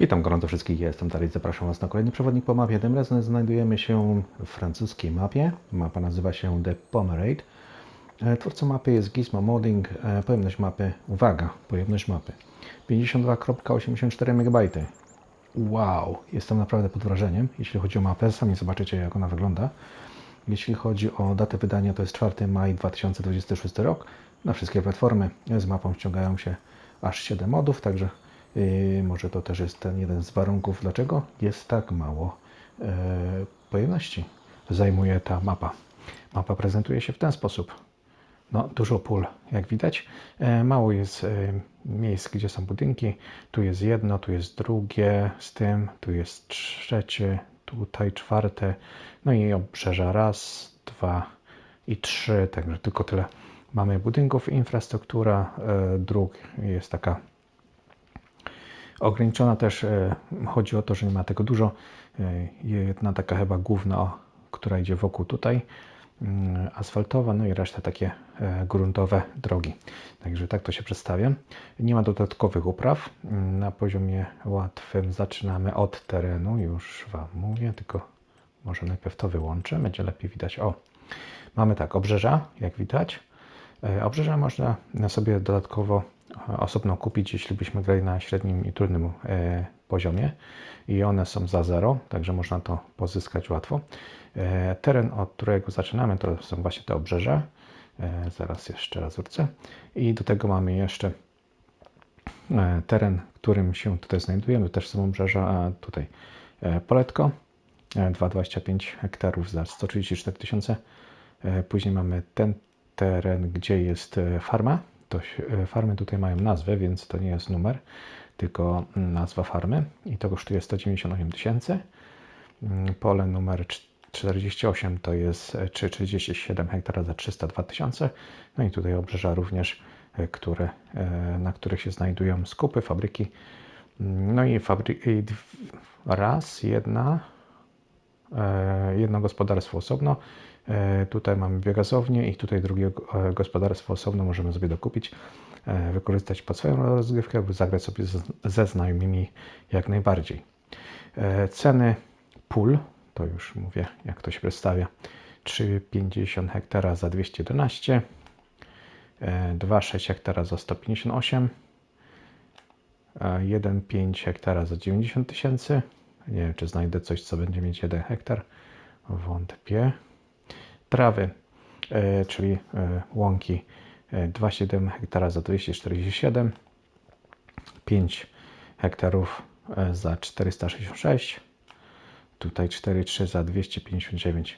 Witam gorąco wszystkich, ja jestem Tarek, zapraszam Was na kolejny przewodnik po mapie. Tym razem znajdujemy się w francuskiej mapie. Mapa nazywa się The Pomerade. Twórcą mapy jest Gizmo Modding. Pojemność mapy, uwaga, pojemność mapy 52,84 MB. Wow, jestem naprawdę pod wrażeniem, jeśli chodzi o mapę. Sami zobaczycie, jak ona wygląda. Jeśli chodzi o datę wydania, to jest 4 maj 2026 rok. Na wszystkie platformy z mapą ściągają się aż 7 modów, także może to też jest ten jeden z warunków, dlaczego jest tak mało pojemności zajmuje ta mapa. Mapa prezentuje się w ten sposób. No, dużo pól, jak widać. Mało jest miejsc, gdzie są budynki. Tu jest jedno, tu jest drugie z tym, tu jest trzecie, tutaj czwarte. No i obrzeża raz, dwa i trzy, także tylko tyle. Mamy budynków, infrastruktura dróg jest taka ograniczona też. Chodzi o to, że nie ma tego dużo. Jedna taka chyba główna, która idzie wokół tutaj, asfaltowa, no i reszta takie gruntowe drogi. Także tak to się przedstawia. Nie ma dodatkowych upraw. Na poziomie łatwym zaczynamy od terenu, już Wam mówię, tylko może najpierw to wyłączę, będzie lepiej widać. O, mamy tak, obrzeża, jak widać. Obrzeża można sobie dodatkowo osobno kupić, jeśli byśmy grali na średnim i trudnym poziomie i one są za 0, także można to pozyskać łatwo. Teren, od którego zaczynamy, to są właśnie te obrzeża. Zaraz jeszcze raz wrócę. I do tego mamy jeszcze teren, w którym się tutaj znajdujemy. Też są obrzeża, a tutaj poletko 2,25 hektarów za 134 tysiące. Później mamy ten teren, gdzie jest farma. Farmy tutaj mają nazwę, więc to nie jest numer, tylko nazwa farmy i to kosztuje 198 tysięcy. Pole numer 48 to jest 37 hektara za 302 tysiące. No i tutaj obrzeża również, na których się znajdują skupy, fabryki. No i jedno gospodarstwo osobno. Tutaj mamy biogazownię i tutaj drugie gospodarstwo osobno możemy sobie dokupić, wykorzystać pod swoją rozgrywkę lub zagrać sobie ze znajomymi jak najbardziej. Ceny pól, to już mówię jak to się przedstawia. 3,50 hektara za 211, 2,6 hektara za 158, 1,5 hektara za 90 tysięcy. Nie wiem, czy znajdę coś, co będzie mieć 1 hektar. Wątpię. Trawy, czyli łąki, 2,7 hektara za 247, 5 hektarów za 466, tutaj 4,3 za 259.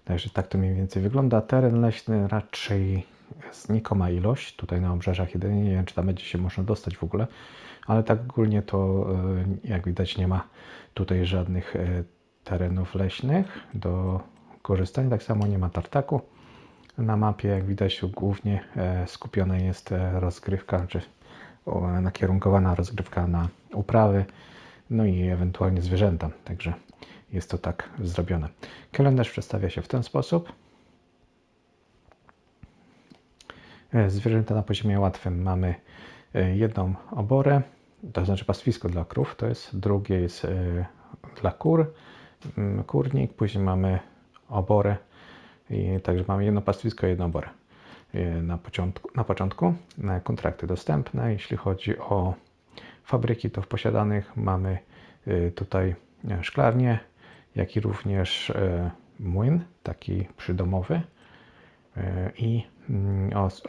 Także tak to mniej więcej wygląda. Teren leśny raczej znikoma ilość. Tutaj na obrzeżach jedynie, nie wiem, czy tam będzie się można dostać w ogóle, ale tak ogólnie to jak widać nie ma tutaj żadnych terenów leśnych do korzystania. Tak samo nie ma tartaku na mapie. Jak widać głównie skupiona jest rozgrywka, czy nakierunkowana rozgrywka na uprawy, no i ewentualnie zwierzęta. Także jest to tak zrobione. Kalendarz przedstawia się w ten sposób. Zwierzęta na poziomie łatwym mamy jedną oborę, to znaczy pastwisko dla krów, to jest, drugie jest dla kur, kurnik, później mamy oborę, i także mamy jedno pastwisko i jedną oborę. Na początku kontrakty dostępne. Jeśli chodzi o fabryki, to w posiadanych mamy tutaj szklarnię, jak i również młyn, taki przydomowy. I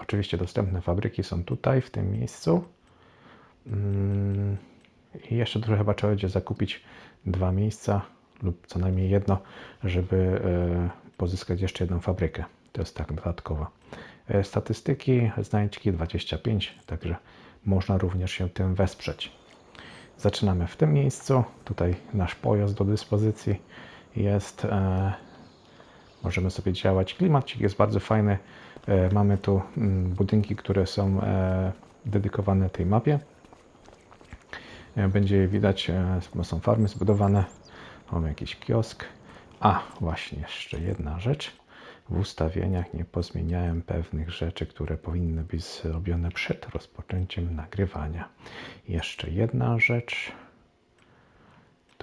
oczywiście dostępne fabryki są tutaj, w tym miejscu. I jeszcze trochę chyba trzeba będzie zakupić 2 miejsca lub co najmniej jedno, żeby pozyskać jeszcze jedną fabrykę. To jest tak dodatkowo. Statystyki, znajdźki 25, także można również się tym wesprzeć. Zaczynamy w tym miejscu. Tutaj nasz pojazd do dyspozycji jest. Możemy sobie działać. Klimacik jest bardzo fajny. Mamy tu budynki, które są dedykowane tej mapie. Będzie je widać, bo są farmy zbudowane. Mamy jakiś kiosk. A, właśnie jeszcze jedna rzecz. W ustawieniach nie pozmieniałem pewnych rzeczy, które powinny być zrobione przed rozpoczęciem nagrywania. Jeszcze jedna rzecz.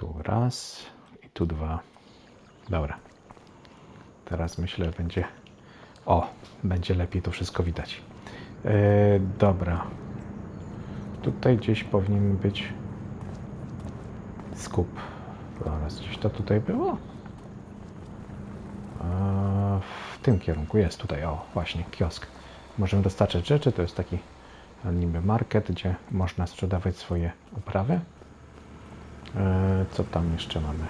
Tu raz i tu dwa. Dobra. Teraz myślę, będzie... O, będzie lepiej to wszystko widać. Dobra. Tutaj gdzieś powinien być skup. Oraz gdzieś to tutaj było? W tym kierunku jest tutaj, o właśnie, kiosk. Możemy dostarczać rzeczy, to jest taki niby market, gdzie można sprzedawać swoje uprawy. Co tam jeszcze mamy?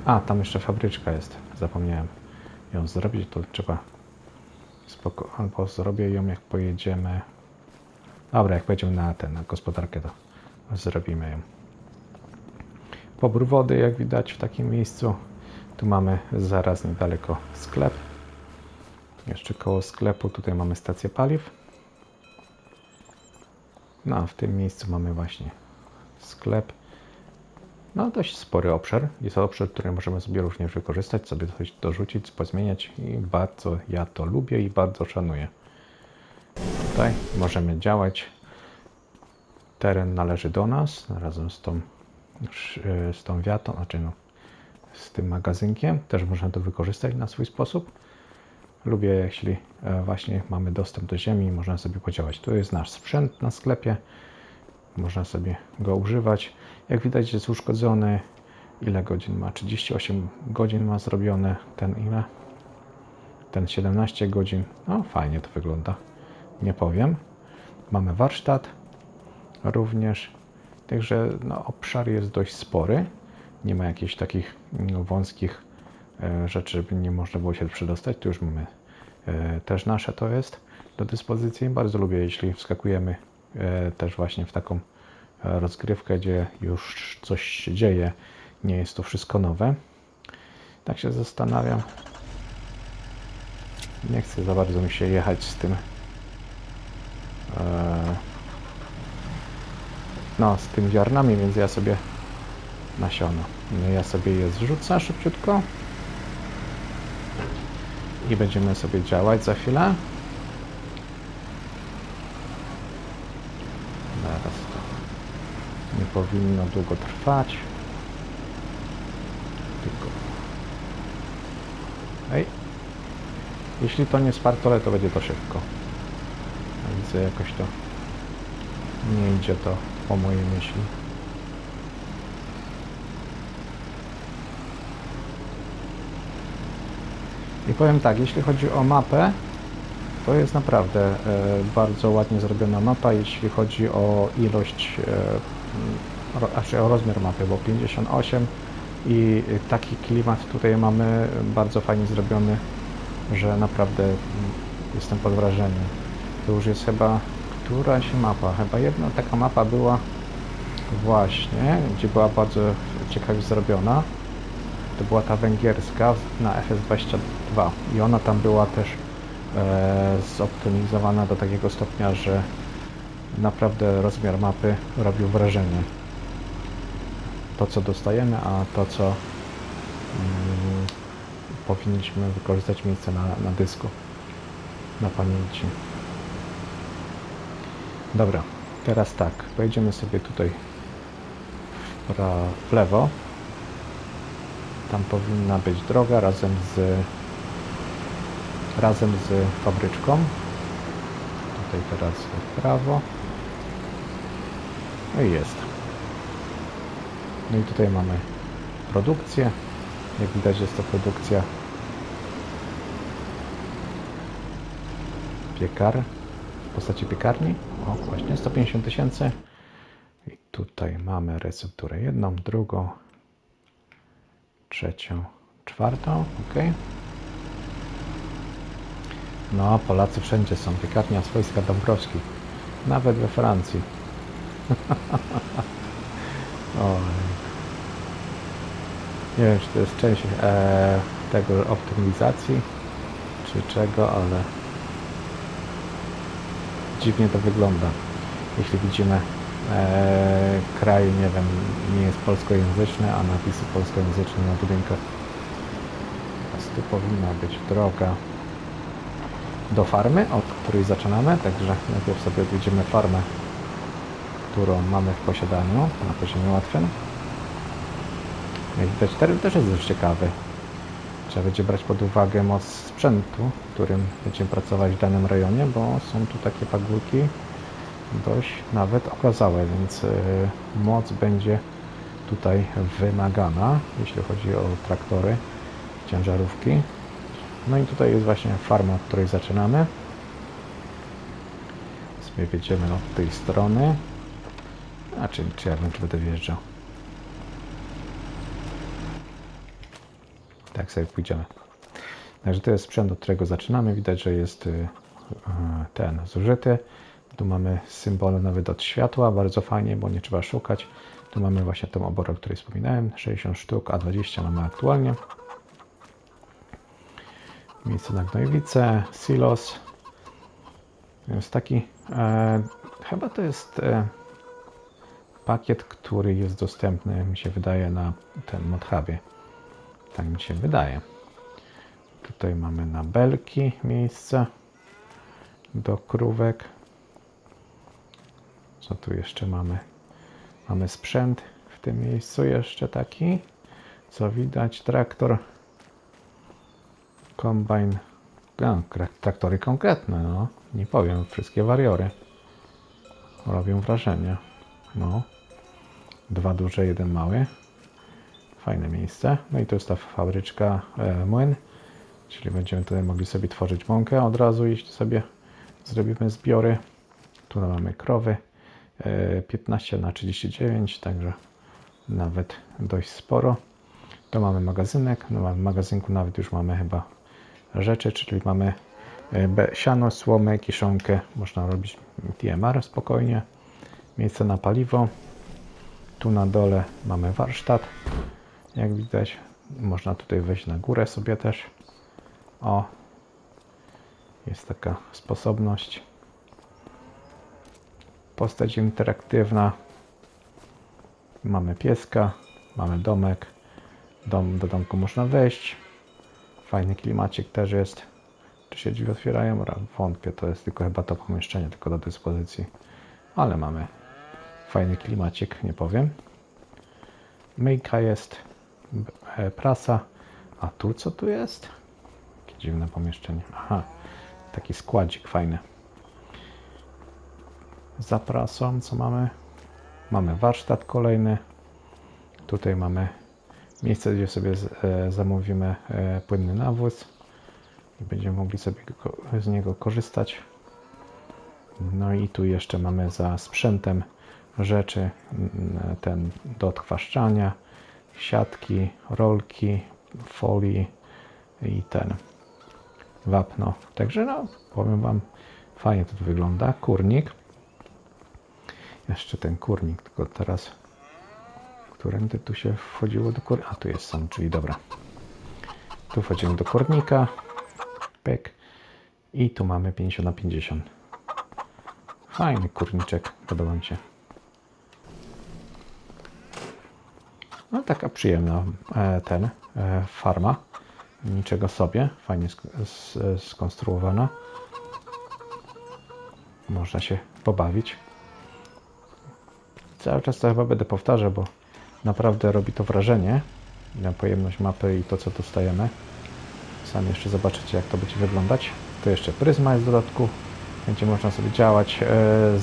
A, tam jeszcze fabryczka jest, zapomniałem ją zrobić, to trzeba albo zrobię ją jak pojedziemy. Dobra, jak pojedziemy na gospodarkę, to zrobimy ją. Pobór wody, jak widać w takim miejscu. Tu mamy zaraz niedaleko sklep. Jeszcze koło sklepu tutaj mamy stację paliw. No a w tym miejscu mamy właśnie sklep. No dość spory obszar. Jest to obszar, który możemy sobie również wykorzystać, sobie coś dorzucić, pozmieniać i bardzo ja to lubię i bardzo szanuję. Tutaj możemy działać. Teren należy do nas razem z tą wiatą, znaczy no, z tym magazynkiem. Też można to wykorzystać na swój sposób. Lubię, jeśli właśnie mamy dostęp do ziemi i można sobie podziałać. Tu jest nasz sprzęt na sklepie. Można sobie go używać. Jak widać jest uszkodzony. Ile godzin ma? 38 godzin ma zrobione. Ten ile? Ten 17 godzin. No fajnie to wygląda. Nie powiem. Mamy warsztat również. Także no, obszar jest dość spory. Nie ma jakichś takich wąskich rzeczy, żeby nie można było się przedostać. Tu już mamy też nasze to jest do dyspozycji. Bardzo lubię, jeśli wskakujemy też właśnie w taką rozgrywkę, gdzie już coś się dzieje. Nie jest to wszystko nowe. Tak się zastanawiam. Nie chcę za bardzo mi się jechać z tym no, z tym ziarnami, więc ja sobie nasiono. No, ja sobie je zrzucę szybciutko i będziemy sobie działać za chwilę. Zaraz to nie powinno długo trwać. Tylko... Ej. Jeśli to nie spartole, to będzie to szybko. Widzę, jakoś to nie idzie to po mojej myśli. I powiem tak, jeśli chodzi o mapę, to jest naprawdę bardzo ładnie zrobiona mapa, jeśli chodzi o ilość, znaczy o rozmiar mapy, bo 58 i taki klimat tutaj mamy bardzo fajnie zrobiony, że naprawdę jestem pod wrażeniem. To już jest chyba któraś mapa, chyba jedna taka mapa była właśnie, gdzie była bardzo ciekawie zrobiona. To była ta węgierska na FS22 i ona tam była też zoptymalizowana do takiego stopnia, że naprawdę rozmiar mapy robił wrażenie. To co dostajemy, a to co powinniśmy wykorzystać miejsce na dysku, na pamięci. Dobra, teraz tak, pojedziemy sobie tutaj w lewo. Tam powinna być droga razem z fabryczką. Tutaj teraz w prawo. No i jest. No i tutaj mamy produkcję. Jak widać, jest to produkcja w postaci piekarni. O, właśnie 150 000. I tutaj mamy recepturę jedną, drugą, trzecią, czwartą. Ok. No, Polacy wszędzie są. Piekarnia swojska Dąbrowski. Nawet we Francji. Oj. Nie wiem, czy to jest część tego optymalizacji, czy czego, ale dziwnie to wygląda. Jeśli widzimy kraj, nie wiem, nie jest polskojęzyczny, a napisy polskojęzyczne na budynkach. Teraz tu powinna być droga do farmy, od której zaczynamy, także najpierw sobie odwiedzimy farmę, którą mamy w posiadaniu na poziomie łatwym. Jak widać, teren też jest dość ciekawy. Trzeba będzie brać pod uwagę moc sprzętu, którym będziemy pracować w danym rejonie, bo są tu takie pagórki dość nawet okazałe, więc moc będzie tutaj wymagana, jeśli chodzi o traktory, ciężarówki. No i tutaj jest właśnie farma, od której zaczynamy. Sobie wjedziemy od tej strony. A czy ja wiem, czy będę wjeżdżał. Tak sobie pójdziemy. Także to jest sprzęt, od którego zaczynamy. Widać, że jest ten zużyty. Tu mamy symbole nawet od światła, bardzo fajnie, bo nie trzeba szukać. Tu mamy właśnie tą oborę, o której wspominałem, 60 sztuk, a 20 mamy aktualnie. Miejsce na gnojowice, silos. Jest taki, chyba to jest pakiet, który jest dostępny, mi się wydaje, na ten ModHubie. Tak mi się wydaje. Tutaj mamy na belki miejsce do krówek. Co tu jeszcze mamy? Mamy sprzęt w tym miejscu jeszcze taki. Co widać? Traktor. Kombajn. Traktory konkretne, no. Nie powiem, wszystkie wariory. Robią wrażenie. No. 2 duże, 1 mały. Fajne miejsce. No i to jest ta fabryczka młyn. Czyli będziemy tutaj mogli sobie tworzyć mąkę od razu, jeśli sobie zrobimy zbiory. Tu mamy krowy. 15×39, także nawet dość sporo. Tu mamy magazynek. No, w magazynku nawet już mamy chyba rzeczy, czyli mamy siano, słomę, kiszonkę. Można robić TMR spokojnie. Miejsce na paliwo. Tu na dole mamy warsztat. Jak widać, można tutaj wejść na górę sobie też. O, jest taka sposobność. Postać interaktywna. Mamy pieska, mamy domek. Do domku można wejść. Fajny klimacik też jest. Czy się drzwi otwierają? Wątpię, to jest tylko chyba to pomieszczenie, tylko do dyspozycji. Ale mamy fajny klimacik, nie powiem. Myjka jest, prasa. A tu co tu jest? Jakie dziwne pomieszczenie. Aha, taki składzik fajny. Za prasą co mamy? Mamy warsztat kolejny. Tutaj mamy miejsce, gdzie sobie zamówimy płynny nawóz i będziemy mogli sobie z niego korzystać. No i tu jeszcze mamy za sprzętem rzeczy ten do odchwaszczania, siatki, rolki, folii i ten wapno. Także no, powiem Wam, fajnie to wygląda. Kurnik. Jeszcze ten kurnik, tylko teraz którędy tu się wchodziło do kurnika? A tu jest sam, czyli dobra. Tu wchodzimy do kurnika. Pyk. I tu mamy 50×50. Fajny kurniczek, podoba mi się. No taka przyjemna farma. Niczego sobie. Fajnie skonstruowana. Można się pobawić. Cały czas to chyba będę powtarzał, bo naprawdę robi to wrażenie na pojemność mapy i to, co dostajemy. Sami jeszcze zobaczycie, jak to będzie wyglądać. Tu jeszcze pryzma jest w dodatku. Będzie można sobie działać.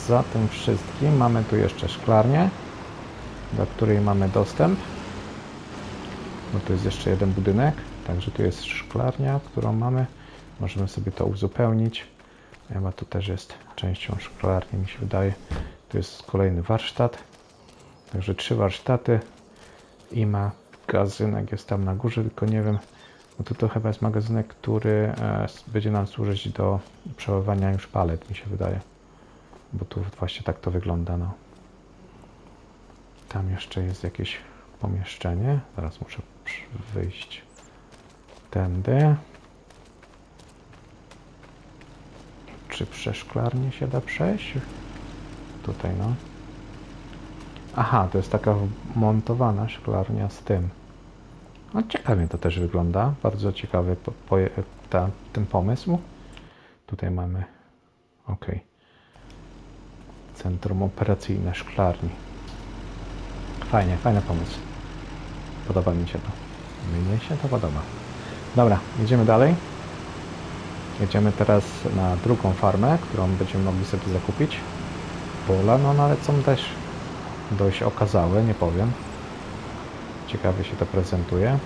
Za tym wszystkim mamy tu jeszcze szklarnię, do której mamy dostęp. No tu jest jeszcze jeden budynek, także tu jest szklarnia, którą mamy. Możemy sobie to uzupełnić. Chyba tu też jest częścią szklarni, mi się wydaje. Tu jest kolejny warsztat. Także 3 warsztaty i magazynek jest tam na górze, tylko nie wiem, bo to chyba jest magazynek, który będzie nam służyć do przechowywania już palet, mi się wydaje. Bo tu właśnie tak to wygląda. No. Tam jeszcze jest jakieś pomieszczenie. Zaraz muszę wyjść tędy. Czy przez szklarnię się da przejść? Tutaj no. Aha, to jest taka wmontowana szklarnia z tym. No ciekawie to też wygląda. Bardzo ciekawy ten pomysł. Tutaj mamy OK. Centrum operacyjne szklarni. Fajnie, fajny pomysł. podoba mi się to. Mnie się to podoba. Dobra, jedziemy dalej. Jedziemy teraz na drugą farmę, którą będziemy mogli sobie zakupić. Pola, no ale są też dość okazałe, nie powiem. Ciekawie się to prezentuje.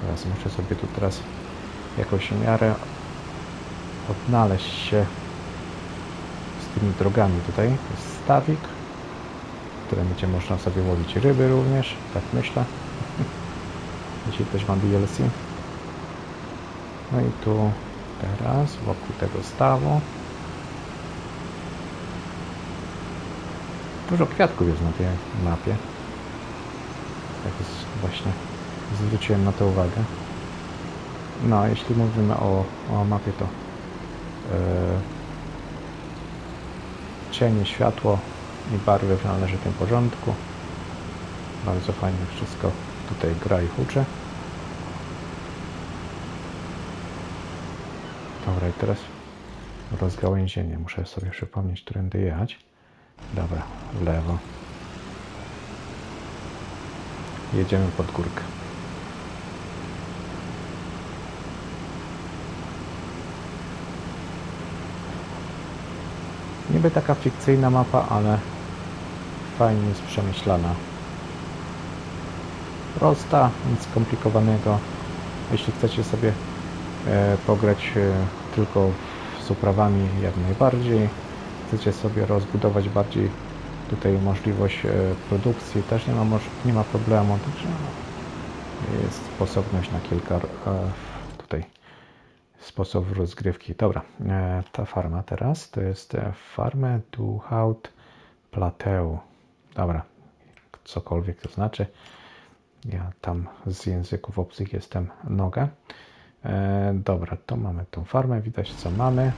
Teraz muszę sobie tu teraz jakoś w miarę odnaleźć się z tymi drogami tutaj. Jest stawik, w którym będzie można sobie łowić ryby również, tak myślę. Jeśli ktoś ma DLC. No i tu teraz wokół tego stawu. Dużo kwiatków jest na tej mapie. Tak jest właśnie. Zwróciłem na to uwagę. No, jeśli mówimy o mapie, to cienie, światło i barwy w należytym porządku. Bardzo fajnie wszystko tutaj gra i huczy. Dobra, i teraz rozgałęzienie. Muszę sobie przypomnieć, którędy jechać. Dobra, w lewo. Jedziemy pod górkę. Niby taka fikcyjna mapa, ale fajnie jest przemyślana. Prosta, nic skomplikowanego. Jeśli chcecie sobie pograć tylko z uprawami, jak najbardziej. Chcecie sobie rozbudować bardziej tutaj możliwość produkcji, też nie ma problemu. Także jest sposobność na kilka tutaj sposobów rozgrywki. Dobra, ta farma teraz to jest farmę du Haut Plateau. Dobra, cokolwiek to znaczy. Ja tam z języków obcych jestem nogę. Dobra, to mamy tą farmę, widać co mamy.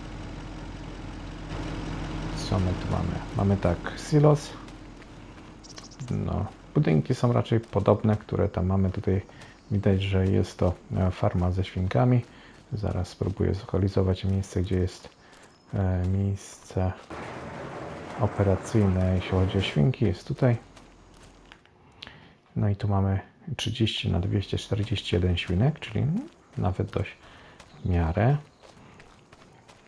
Co my tu mamy? Mamy tak, silos. No, budynki są raczej podobne, które tam mamy tutaj. Widać, że jest to farma ze świnkami. Zaraz spróbuję zlokalizować miejsce, gdzie jest miejsce operacyjne, jeśli chodzi o świnki. Jest tutaj. No i tu mamy 30 na 241 świnek, czyli nawet dość w miarę.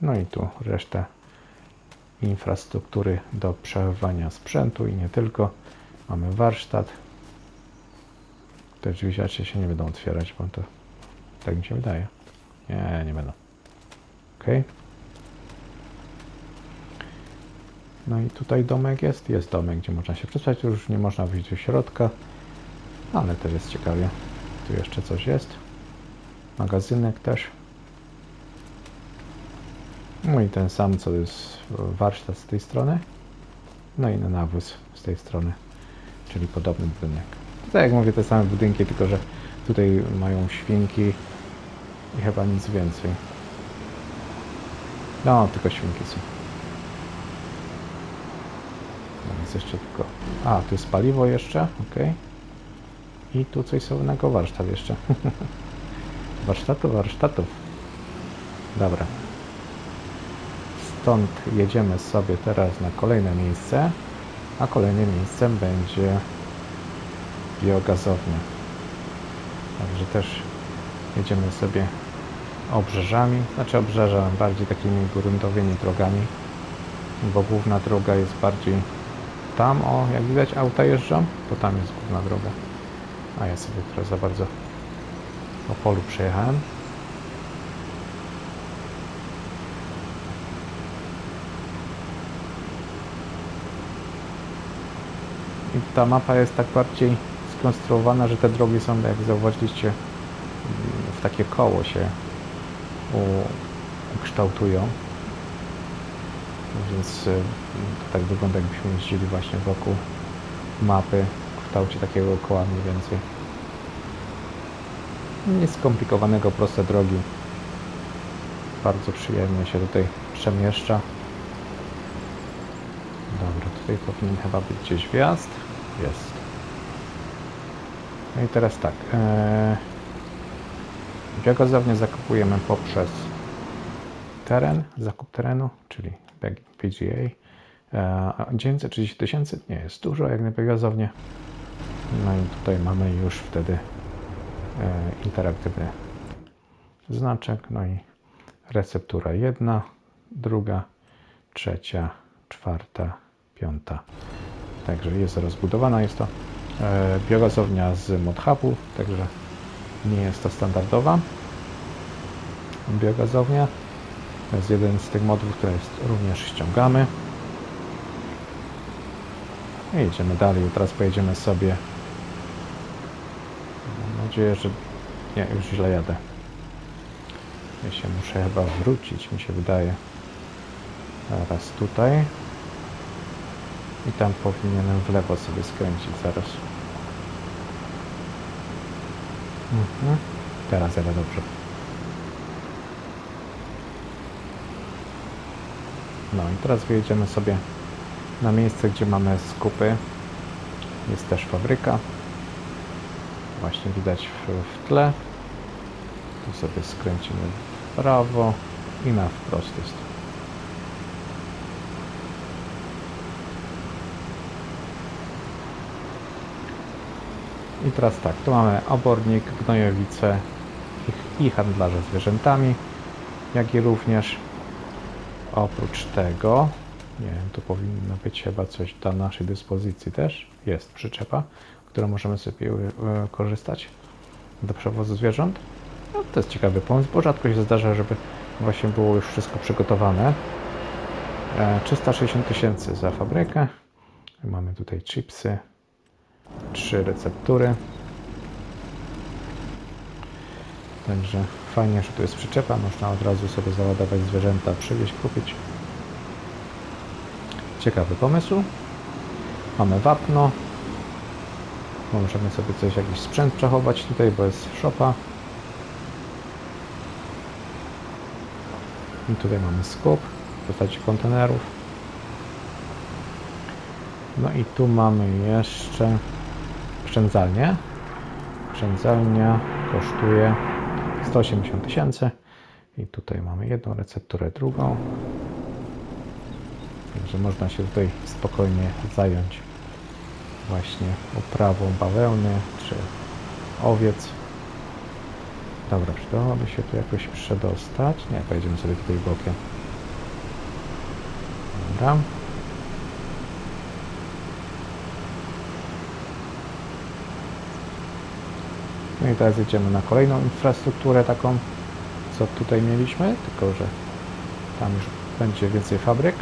No i tu resztę infrastruktury do przechowywania sprzętu i nie tylko. Mamy warsztat. Te drzwi się nie będą otwierać, bo to tak mi się wydaje. Nie będą. Ok. No i tutaj domek jest. Jest domek, gdzie można się przespać. Już nie można wyjść do środka, ale też jest ciekawie. Tu jeszcze coś jest. Magazynek też. No i ten sam, co jest warsztat z tej strony. No i na nawóz z tej strony, czyli podobny budynek. Tak jak mówię, te same budynki, tylko że tutaj mają świnki i chyba nic więcej. No, tylko świnki są. No więc jeszcze tylko... A, tu jest paliwo jeszcze, ok. I tu coś słownego, warsztat jeszcze. Warsztatów. Dobra. Stąd jedziemy sobie teraz na kolejne miejsce, a kolejnym miejscem będzie biogazownia. Także też jedziemy sobie obrzeżami, znaczy obrzeża bardziej takimi gruntowymi drogami, bo główna droga jest bardziej tam, o jak widać auta jeżdżą, to tam jest główna droga, a ja sobie teraz za bardzo po polu przejechałem. I ta mapa jest tak bardziej skonstruowana, że te drogi są, jak zauważyliście, w takie koło się ukształtują. Więc to tak wygląda, jakbyśmy jeździli właśnie wokół mapy w kształcie takiego koła mniej więcej. Nic skomplikowanego, proste drogi. Bardzo przyjemnie się tutaj przemieszcza. Dobra, tutaj powinien chyba być gdzieś wjazd. Jest. No i teraz tak. Biogazownię zakupujemy poprzez teren, zakup terenu, czyli PGA. 930 000 nie jest dużo jak na biogazownię. No i tutaj mamy już wtedy interaktywny znaczek, no i receptura 1, 2, 3, 4, 5. Także jest rozbudowana. Jest to biogazownia z ModHubu, także nie jest to standardowa biogazownia. To jest jeden z tych modów, które również ściągamy. I jedziemy dalej. Teraz pojedziemy sobie. Mam nadzieję, że nie, już źle jadę. Ja się muszę chyba wrócić, mi się wydaje. Teraz tutaj. I tam powinienem w lewo sobie skręcić zaraz. Teraz jadę dobrze. No i teraz wyjedziemy sobie na miejsce, gdzie mamy skupy. Jest też fabryka. Właśnie widać w tle. Tu sobie skręcimy w prawo i na wprost jest. I teraz tak, tu mamy obornik, gnojowice i handlarze zwierzętami, jak i również oprócz tego, nie wiem, tu powinno być chyba coś do naszej dyspozycji też, jest przyczepa, którą możemy sobie korzystać do przewozu zwierząt. No, to jest ciekawy pomysł, bo rzadko się zdarza, żeby właśnie było już wszystko przygotowane. 360 000 za fabrykę. Mamy tutaj chipsy, 3 receptury. Także fajnie, że tu jest przyczepa, można od razu sobie załadować zwierzęta, przywieźć, kupić. Ciekawy pomysł. Mamy wapno. Możemy sobie jakiś sprzęt przechować tutaj, bo jest szopa. I tutaj mamy skup w postaci kontenerów. No i tu mamy jeszcze oszczędzalnię. Oszczędzalnia kosztuje 180 000 i tutaj mamy jedną recepturę, drugą. Także można się tutaj spokojnie zająć właśnie uprawą bawełny czy owiec. Dobra, przydałoby się tu jakoś przedostać. Nie, pojedziemy sobie tutaj bokiem. Dobra. No i teraz jedziemy na kolejną infrastrukturę taką, co tutaj mieliśmy, tylko że tam już będzie więcej fabryk.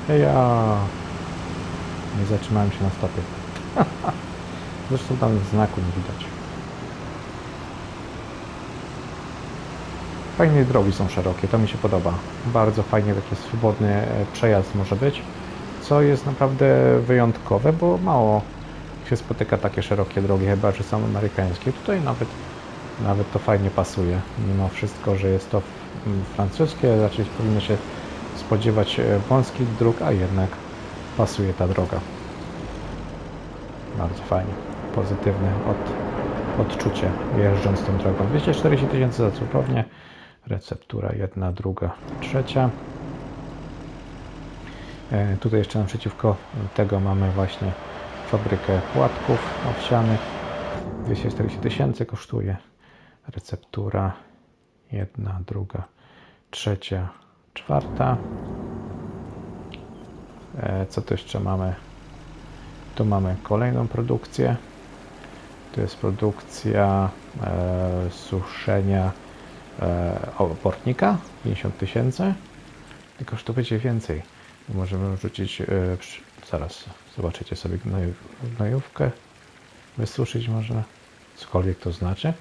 Ja nie zatrzymałem się na stopie. Zresztą tam znaku nie widać. Fajnie drogi są szerokie, to mi się podoba. Bardzo fajnie taki swobodny przejazd może być, co jest naprawdę wyjątkowe, bo mało się spotyka takie szerokie drogi, chyba że są amerykańskie. Tutaj nawet to fajnie pasuje. Mimo wszystko, że jest to francuskie, raczej powinno się spodziewać wąskich dróg, a jednak pasuje ta droga. Bardzo fajnie. Pozytywne odczucie jeżdżąc tą drogą. 240 000 za cukrownię. Receptura 1, 2, 3. Tutaj jeszcze naprzeciwko tego mamy właśnie fabrykę płatków owsianych. 240 000 kosztuje. Receptura 1, 2, 3, 4. Co tu jeszcze mamy? Tu mamy kolejną produkcję. To jest produkcja suszenia opornika 50 000. Tylko że to będzie więcej. Możemy wrzucić, zaraz zobaczycie sobie gnojówkę. Wysuszyć można. Cokolwiek to znaczy.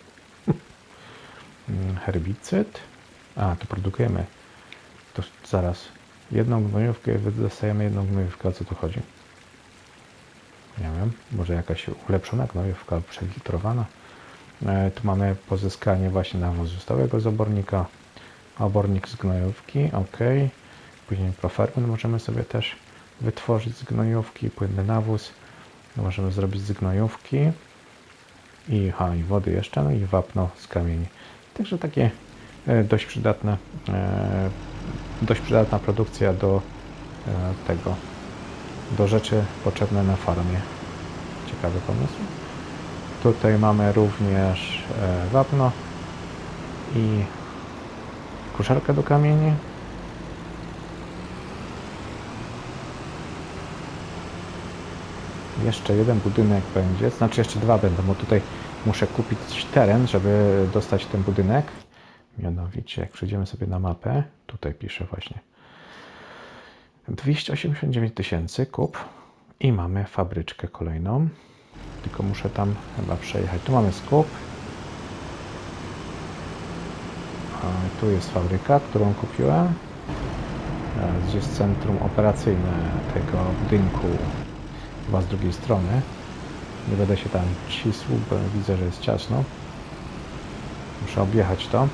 Herbicyd. A, to produkujemy. To zaraz. Jedną gnojówkę, dostajemy jedną gnojówkę. O co tu chodzi? Nie wiem. Może jakaś ulepszona gnojówka, przefiltrowana. Tu mamy pozyskanie właśnie nawozu stałego z obornika. Obornik z gnojówki. OK. Później proferment możemy sobie też wytworzyć z gnojówki. Płynny nawóz. Możemy zrobić z gnojówki. I wody jeszcze. No i wapno z kamieni. Także takie dość przydatna produkcja do tego, do rzeczy potrzebne na farmie. Ciekawy pomysł. Tutaj mamy również wapno i kuszarkę do kamieni. Jeszcze jeden budynek będzie, znaczy jeszcze dwa będą, bo tutaj muszę kupić teren, żeby dostać ten budynek. Mianowicie, jak przejdziemy sobie na mapę, tutaj piszę właśnie 289 000 kup i mamy fabryczkę kolejną. Tylko muszę tam chyba przejechać. Tu mamy skup. A tu jest fabryka, którą kupiłem. Gdzie jest centrum operacyjne tego budynku, chyba z drugiej strony. Nie będę się tam cisł, bo widzę, że jest ciasno. Muszę objechać to.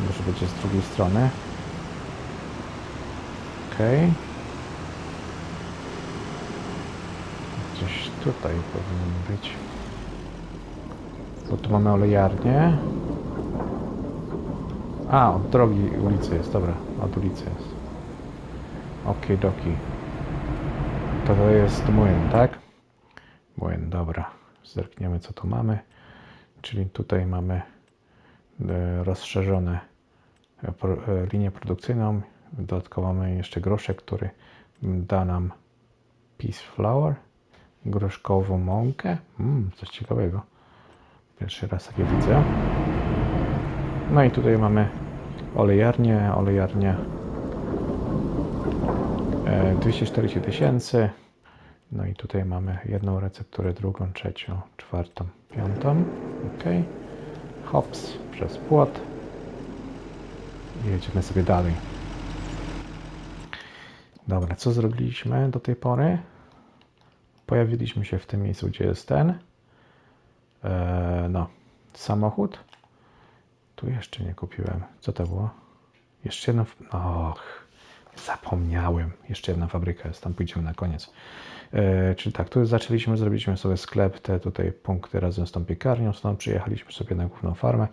Może będzie z drugiej strony. Ok. Gdzieś tutaj powinien być. Bo tu mamy olejarnię. A, od drogi ulicy jest, dobra. Od ulicy jest. Okidoki. To jest młyn, tak? Młyn, dobra. Zerkniemy, co tu mamy. Czyli tutaj mamy rozszerzone linię produkcyjną. Dodatkowo mamy jeszcze groszek, który da nam peas flour, groszkową mąkę. Coś ciekawego. Pierwszy raz takie widzę. No i tutaj mamy olejarnię. 240 000. No i tutaj mamy jedną recepturę, drugą, trzecią, czwartą, piątą. Ok. Hops przez płot. I jedziemy sobie dalej. Dobra, co zrobiliśmy do tej pory? Pojawiliśmy się w tym miejscu, gdzie jest ten samochód. Tu jeszcze nie kupiłem. Co to było? Jeszcze jedna... Och, zapomniałem. Jeszcze jedna fabryka jest. Tam pójdziemy na koniec. Czyli tak, tu zaczęliśmy, zrobiliśmy sobie sklep, te tutaj punkty razem z tą piekarnią. Stąd przyjechaliśmy sobie na główną farmę.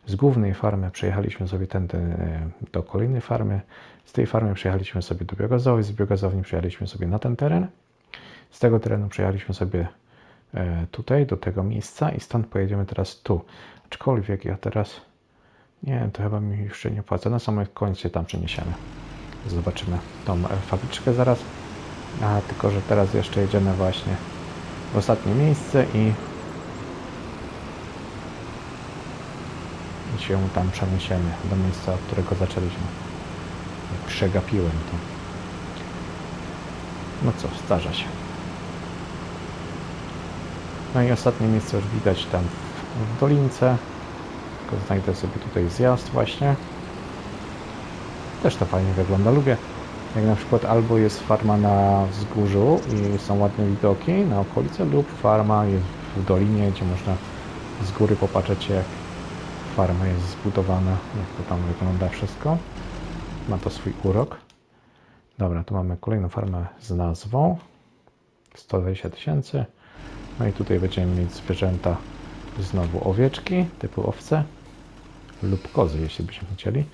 Z głównej farmy przejechaliśmy sobie do kolejnej farmy. Z tej farmy przejechaliśmy sobie do biogazowni. Z biogazowni przejechaliśmy sobie na ten teren. Z tego terenu przejechaliśmy sobie tutaj, do tego miejsca i stąd pojedziemy teraz tu. Aczkolwiek ja teraz... Nie, to chyba mi jeszcze nie opłaca. Na samym końcu tam przeniesiemy. Zobaczymy tą fabryczkę zaraz. Tylko że teraz jeszcze jedziemy właśnie w ostatnie miejsce i się tam przeniesiemy do miejsca, od którego zaczęliśmy. Przegapiłem to. No co, zdarza się. No i ostatnie miejsce już widać tam w dolince. Tylko znajdę sobie tutaj zjazd właśnie. Też to fajnie wygląda, lubię. Jak na przykład albo jest farma na wzgórzu i są ładne widoki na okolice, lub farma jest w dolinie, gdzie można z góry popatrzeć, jak farma jest zbudowana, jak to tam wygląda wszystko. Ma to swój urok. Dobra, tu mamy kolejną farmę z nazwą 120 000. No i tutaj będziemy mieć zwierzęta, znowu owieczki typu owce lub kozy, jeśli byśmy chcieli.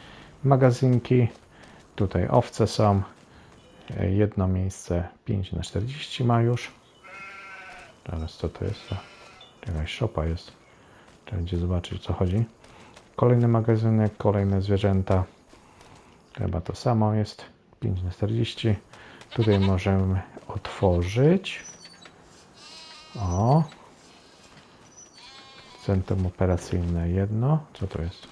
Magazynki. Tutaj owce są. Jedno miejsce 5×40 ma już. Teraz co to jest? Jakaś szopa jest. Trzeba będzie zobaczyć, o co chodzi. Kolejny magazynek, kolejne zwierzęta. Chyba to samo jest. 5×40. Tutaj możemy otworzyć. O. Centrum operacyjne jedno. Co to jest?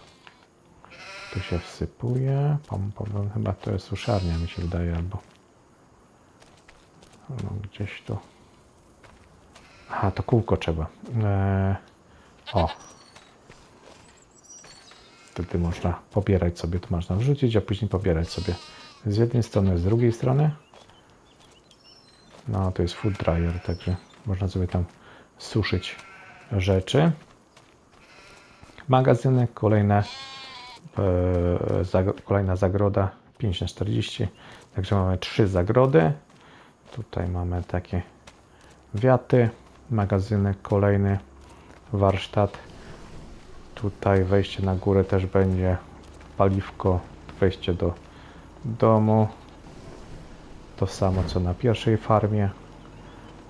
Tu się wsypuje. Chyba to jest suszarnia, mi się wydaje, albo no, gdzieś tu. Aha, to kółko trzeba. O. Wtedy można pobierać sobie, tu można wrzucić, a później pobierać sobie z jednej strony, z drugiej strony. No, to jest food dryer, także można sobie tam suszyć rzeczy. Magazynek, kolejna zagroda 5×40, także mamy 3 zagrody. Tutaj mamy takie wiaty, magazynek kolejny, warsztat. Tutaj wejście na górę też będzie paliwko, wejście do domu. to samo co na pierwszej farmie,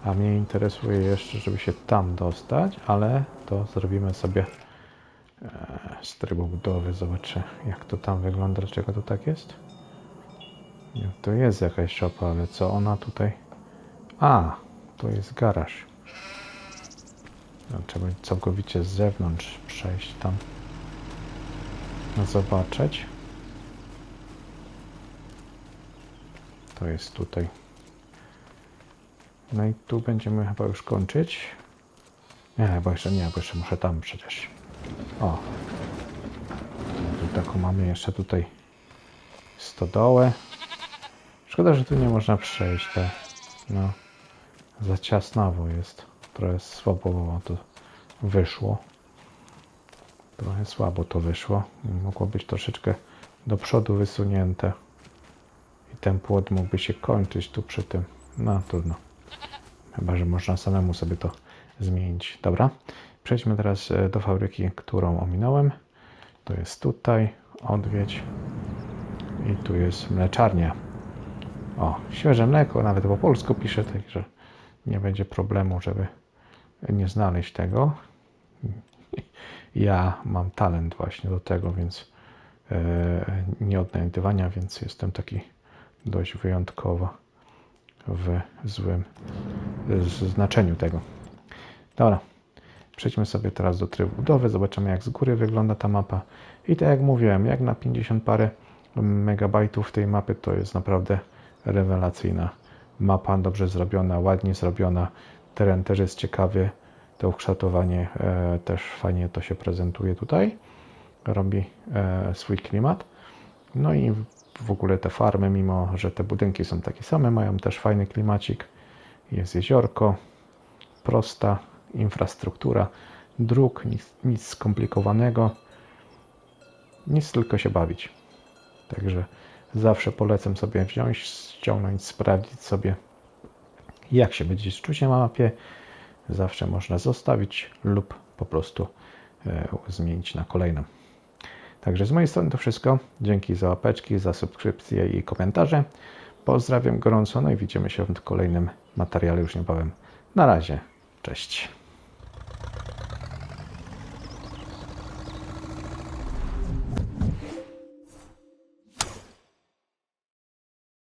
a mnie interesuje jeszcze, żeby się tam dostać, ale to zrobimy sobie z trybu budowy. Zobaczę, jak to tam wygląda, dlaczego to tak jest. Nie, to jest jakaś szopa, ale co ona tutaj... A, to jest garaż. No, trzeba całkowicie z zewnątrz przejść tam, zobaczyć. To jest tutaj. No i tu będziemy chyba już kończyć. Nie, bo jeszcze muszę tam przecież. O. Tu taką mamy jeszcze tutaj stodołę. Szkoda, że tu nie można przejść. No, za ciasnawo jest. Trochę słabo to wyszło. Trochę słabo to wyszło. Mogło być troszeczkę do przodu wysunięte. I ten płot mógłby się kończyć tu przy tym. No trudno. Chyba że można samemu sobie to zmienić. Dobra. Przejdźmy teraz do fabryki, którą ominąłem. To jest tutaj. Odwiedź. I tu jest mleczarnia. O, świeże mleko. Nawet po polsku pisze, także nie będzie problemu, żeby nie znaleźć tego. Ja mam talent właśnie do tego, więc nie odnajdywania, więc jestem taki dość wyjątkowo w złym znaczeniu tego. Dobra, przejdźmy sobie teraz do trybu budowy, zobaczymy jak z góry wygląda ta mapa. I tak jak mówiłem, jak na 50 parę megabajtów tej mapy, to jest naprawdę rewelacyjna mapa, dobrze zrobiona, ładnie zrobiona. Teren też jest ciekawy, to ukształtowanie też fajnie to się prezentuje tutaj, robi swój klimat. No i w ogóle te farmy, mimo że te budynki są takie same, mają też fajny klimacik. Jest jeziorko, prosta infrastruktura, dróg, nic skomplikowanego, nic tylko się bawić. Także zawsze polecam sobie wziąć, ściągnąć, sprawdzić sobie, jak się będzie czuć na mapie. Zawsze można zostawić lub po prostu zmienić na kolejną. Także z mojej strony to wszystko. Dzięki za łapeczki, za subskrypcje i komentarze. Pozdrawiam gorąco, no i widzimy się w kolejnym materiale już niebawem. Na razie, cześć.